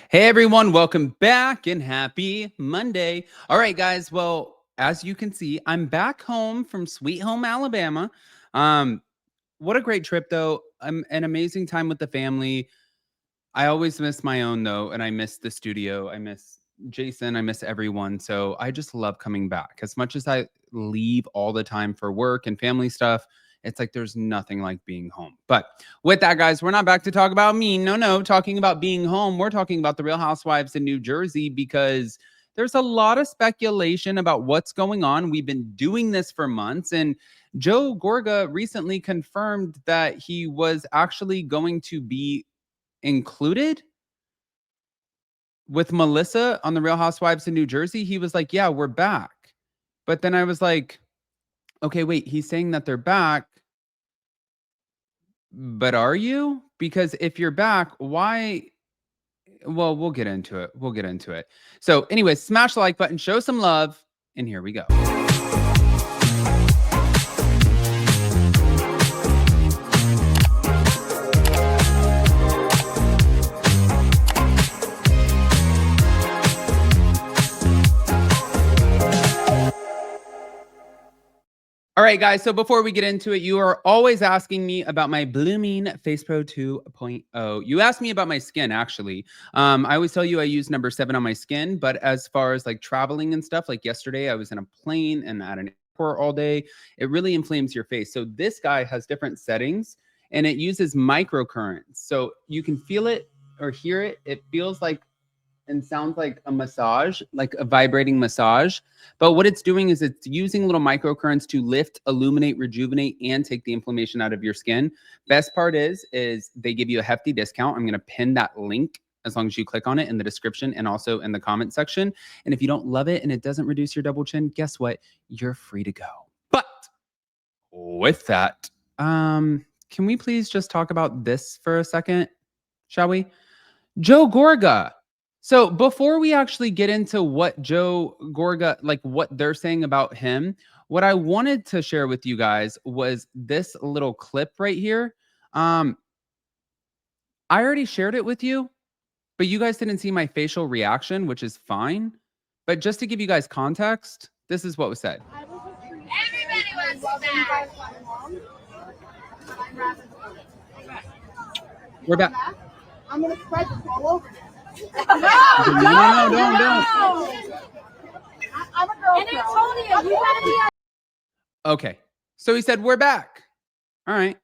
Hey everyone, welcome back and happy Monday. All right, guys. Well, as you can see, I'm back home from Sweet Home, Alabama. Um, what a great trip, though. An amazing time with the family. I always miss my own, though, and I miss the studio. I miss Jason. I miss everyone. So I just love coming back. As much as I leave all the time for work and family stuff, it's like there's nothing like being home. But with that, guys, we're not back to talk about me. No, talking about being home. We're talking about the Real Housewives in New Jersey because there's a lot of speculation about what's going on. We've been doing this for months, and Joe Gorga recently confirmed that he was actually going to be included with Melissa on the Real Housewives in New Jersey. He was like, "Yeah, we're back." But then I was like, "Okay, wait, he's saying that they're back, but are you? Because if you're back, why?" Well, we'll get into it. We'll get into it. So, anyways, smash the like button, show some love, and here we go. All right, guys. So before we get into it, you are always asking me about my blooming Face Pro 2.0. You asked me about my skin, actually. I always tell you I use number 7 on my skin, but as far as like traveling and stuff, like yesterday, I was in a plane and at an airport all day. It really inflames your face. So this guy has different settings and it uses microcurrents. So you can feel it or hear it. It feels like and sounds like a massage, like a vibrating massage. But what it's doing is it's using little microcurrents to lift, illuminate, rejuvenate, and take the inflammation out of your skin. Best part is they give you a hefty discount. I'm going to pin that link as long as you click on it in the description and also in the comment section. And if you don't love it and it doesn't reduce your double chin, guess what? You're free to go. But with that, can we please just talk about this for a second? Shall we? Joe Gorga. So before we actually get into what Joe Gorga, like what they're saying about him, what I wanted to share with you guys was this little clip right here. I already shared it with you, but you guys didn't see my facial reaction, which is fine. But just to give you guys context, this is what was said. Everybody wants that. We're back. I'm gonna spread this all over. No, don't. I'm a girl. And I told you, you gotta be. Okay. So he said, we're back. All right.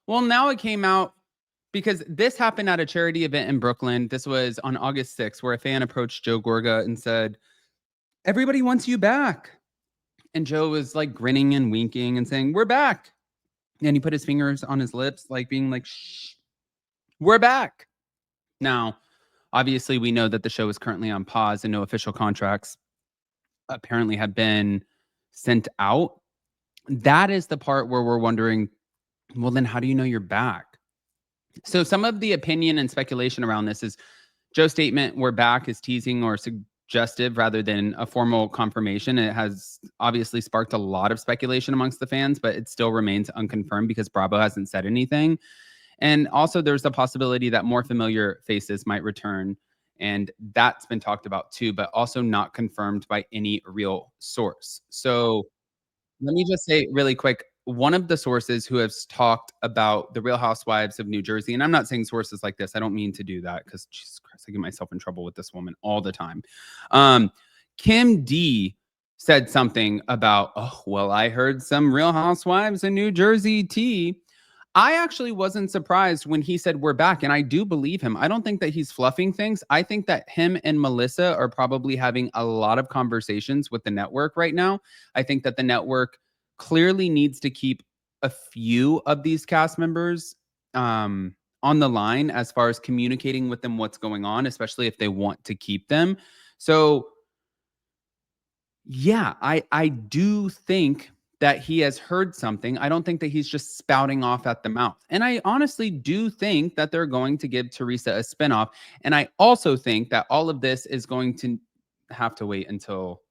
Well, now it came out because this happened at a charity event in Brooklyn. This was on August 6th, where a fan approached Joe Gorga and said, everybody wants you back. And Joe was like grinning and winking and saying, we're back. And he put his fingers on his lips, like being like, shh, we're back. Now, obviously, we know that the show is currently on pause and no official contracts apparently have been sent out. That is the part where we're wondering, well, then how do you know you're back? So some of the opinion and speculation around this is Joe's statement, we're back, is teasing or suggestive rather than a formal confirmation. It has obviously sparked a lot of speculation amongst the fans, but it still remains unconfirmed because Bravo hasn't said anything. And also there's the possibility that more familiar faces might return. And that's been talked about too, but also not confirmed by any real source. So let me just say really quick, one of the sources who has talked about the Real Housewives of New Jersey, and I'm not saying sources like this, I don't mean to do that because Jesus Christ, I get myself in trouble with this woman all the time. Kim D said something about, oh, well, I heard some Real Housewives in New Jersey tea. I actually wasn't surprised when he said we're back, and I do believe him. I don't think that he's fluffing things. I think that him and Melissa are probably having a lot of conversations with the network right now. I think that the network clearly needs to keep a few of these cast members on the line as far as communicating with them what's going on, especially if they want to keep them. So yeah, I do think that he has heard something. I don't think that he's just spouting off at the mouth. And I honestly do think that they're going to give Teresa a spinoff. And I also think that all of this is going to have to wait until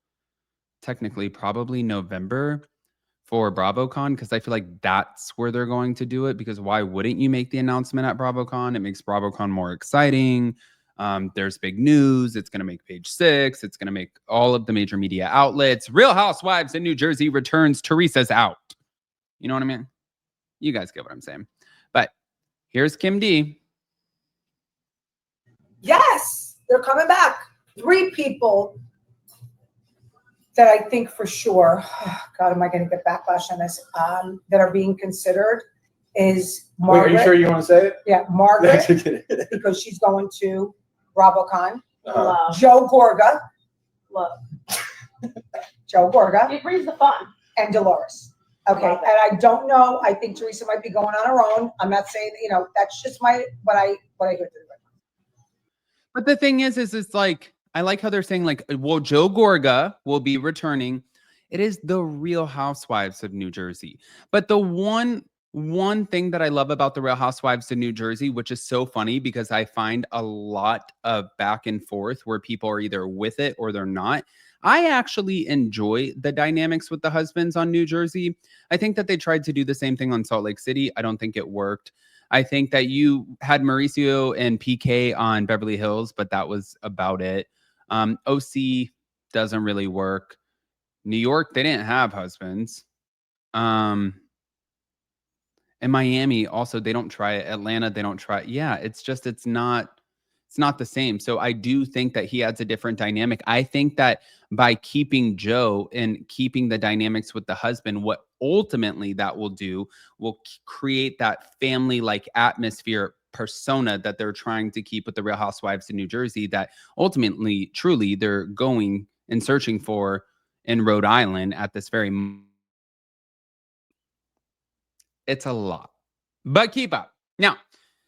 technically probably November for BravoCon, because I feel like that's where they're going to do it. Because why wouldn't you make the announcement at BravoCon? It makes BravoCon more exciting. There's big news. It's going to make Page 6. It's going to make all of the major media outlets. Real Housewives in New Jersey returns. Teresa's out. You know what I mean? You guys get what I'm saying. But here's Kim D. Yes, they're coming back. 3 people that I think for sure, God, am I going to get backlash on this, that are being considered is Margaret. Wait, are you sure you want to say it? Yeah, Margaret, because she's going to BravoCon. Uh-huh. Joe Gorga. Love. Joe Gorga. It brings the fun. And Dolores. Okay, Love it. and I don't know. I think Teresa might be going on her own. I'm not saying, that's just what I hear. But the thing is it's like, I like how they're saying like, well, Joe Gorga will be returning. It is the Real Housewives of New Jersey. But the one thing that I love about the Real Housewives of New Jersey, which is so funny because I find a lot of back and forth where people are either with it or they're not. I actually enjoy the dynamics with the husbands on New Jersey. I think that they tried to do the same thing on Salt Lake City. I don't think it worked. I think that you had Mauricio and PK on Beverly Hills, but that was about it. OC doesn't really work. New York, they didn't have husbands. And Miami also, they don't try it. Atlanta, they don't try it. Yeah, it's not the same. So I do think that he adds a different dynamic. I think that by keeping Joe and keeping the dynamics with the husband, what ultimately that will do will create that family-like atmosphere persona that they're trying to keep with the Real Housewives in New Jersey, that ultimately, truly, they're going and searching for in Rhode Island at this very moment. It's a lot, but keep up. Now,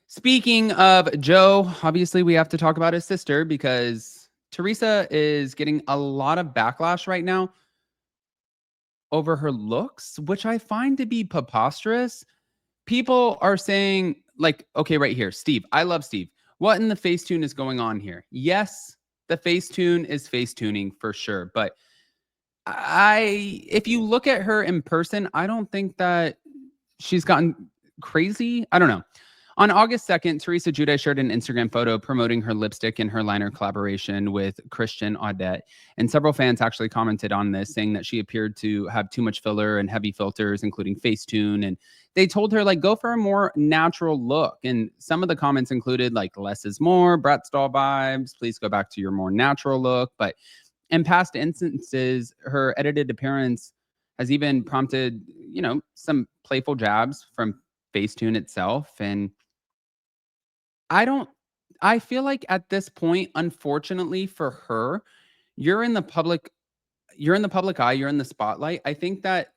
speaking of Joe, obviously we have to talk about his sister because Teresa is getting a lot of backlash right now over her looks, which I find to be preposterous. People are saying like, okay, right here, Steve, I love Steve. What in the Facetune is going on here? Yes, the Facetune is Facetuning for sure. But if you look at her in person, I don't think that she's gotten crazy. I don't know. On August 2nd, Teresa Giudice shared an Instagram photo promoting her lipstick and her liner collaboration with Christian Audette. And several fans actually commented on this, saying that she appeared to have too much filler and heavy filters, including Facetune. And they told her, like, go for a more natural look. And some of the comments included, like, less is more, Bratz doll vibes. Please go back to your more natural look. But in past instances, her edited appearance has even prompted, some playful jabs from Facetune itself. And I feel like at this point, unfortunately for her, you're in the public eye, you're in the spotlight. I think that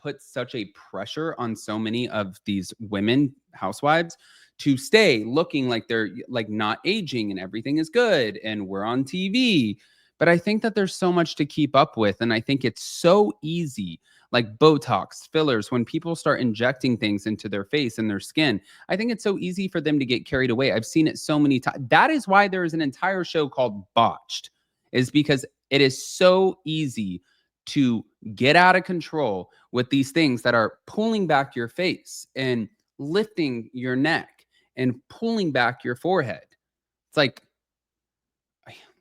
puts such a pressure on so many of these women housewives to stay looking like they're like not aging and everything is good and we're on TV. But I think that there's so much to keep up with. And I think it's so easy, like Botox, fillers, when people start injecting things into their face and their skin, I think it's so easy for them to get carried away. I've seen it so many times. That is why there is an entire show called Botched, is because it is so easy to get out of control with these things that are pulling back your face and lifting your neck and pulling back your forehead. It's like,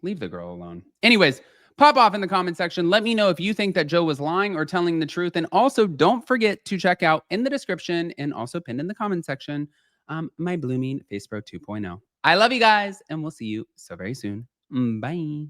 leave the girl alone. Anyways, pop off in the comment section. Let me know if you think that Joe was lying or telling the truth. And also, don't forget to check out in the description and also pinned in the comment section, my blooming Face Pro 2.0. I love you guys, and we'll see you so very soon. Bye.